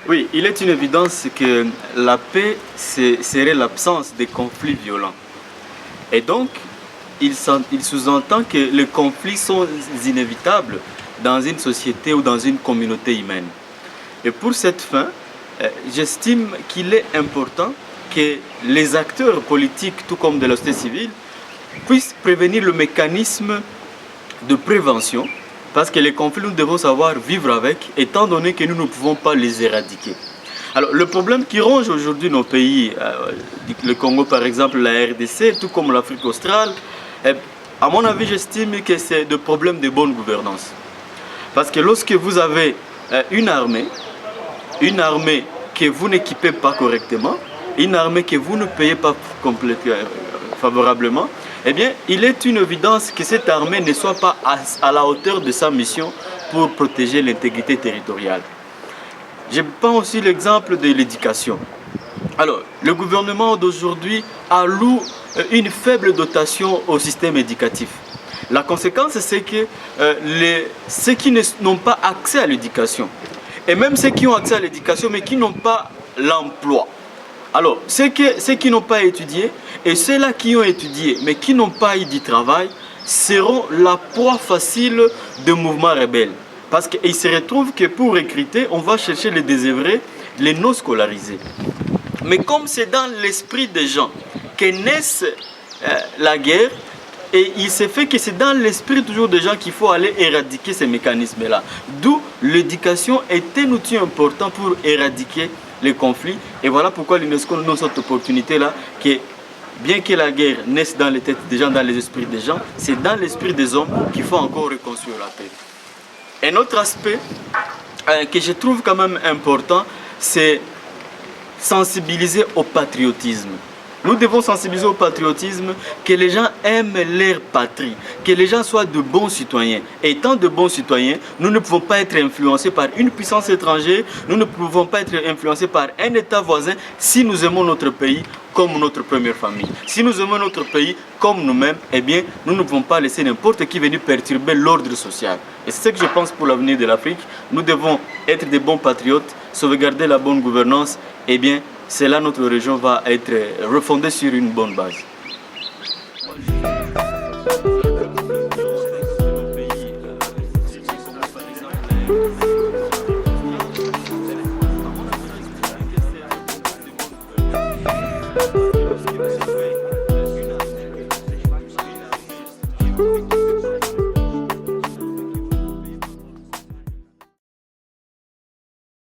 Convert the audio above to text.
Oui, il est une évidence que la paix serait l'absence des conflits violents. Et donc, il sous-entend que les conflits sont inévitables dans une société ou dans une communauté humaine. Et pour cette fin, j'estime qu'il est important que les acteurs politiques, tout comme de la société civile, puissent prévenir le mécanisme de prévention, parce que les conflits, nous devons savoir vivre avec, étant donné que nous ne pouvons pas les éradiquer. Alors, le problème qui ronge aujourd'hui nos pays, le Congo par exemple, la RDC, tout comme l'Afrique australe, à mon avis, j'estime que c'est des problèmes de bonne gouvernance. Parce que lorsque vous avez une armée que vous n'équipez pas correctement, une armée que vous ne payez pas favorablement, eh bien, il est une évidence que cette armée ne soit pas à la hauteur de sa mission pour protéger l'intégrité territoriale. Je prends aussi l'exemple de l'éducation. Alors, le gouvernement d'aujourd'hui alloue une faible dotation au système éducatif. La conséquence, c'est que ceux qui n'ont pas accès à l'éducation, et même ceux qui ont accès à l'éducation, mais qui n'ont pas l'emploi. Alors, ceux qui n'ont pas étudié, et ceux-là qui ont étudié, mais qui n'ont pas eu du travail, seront la proie facile de mouvements rebelles. Parce qu'il se retrouve que pour recruter, on va chercher les désœuvrés, les non scolarisés. Mais comme c'est dans l'esprit des gens que naissent la guerre, et il se fait que c'est dans l'esprit toujours des gens qu'il faut aller éradiquer ces mécanismes-là. D'où l'éducation est un outil important pour éradiquer les conflits. Et voilà pourquoi l'UNESCO nous donne cette opportunité-là, que bien que la guerre naisse dans les têtes des gens, dans les esprits des gens, c'est dans l'esprit des hommes qu'il faut encore reconstruire la paix. Un autre aspect que je trouve quand même important, c'est sensibiliser au patriotisme. Nous devons sensibiliser au patriotisme, que les gens aiment leur patrie, que les gens soient de bons citoyens. Et étant de bons citoyens, nous ne pouvons pas être influencés par une puissance étrangère, nous ne pouvons pas être influencés par un État voisin si nous aimons notre pays comme notre première famille. Si nous aimons notre pays comme nous-mêmes, eh bien, nous ne pouvons pas laisser n'importe qui venir perturber l'ordre social. Et c'est ce que je pense pour l'avenir de l'Afrique. Nous devons être des bons patriotes, sauvegarder la bonne gouvernance, eh bien, c'est là notre région va être refondée sur une bonne base.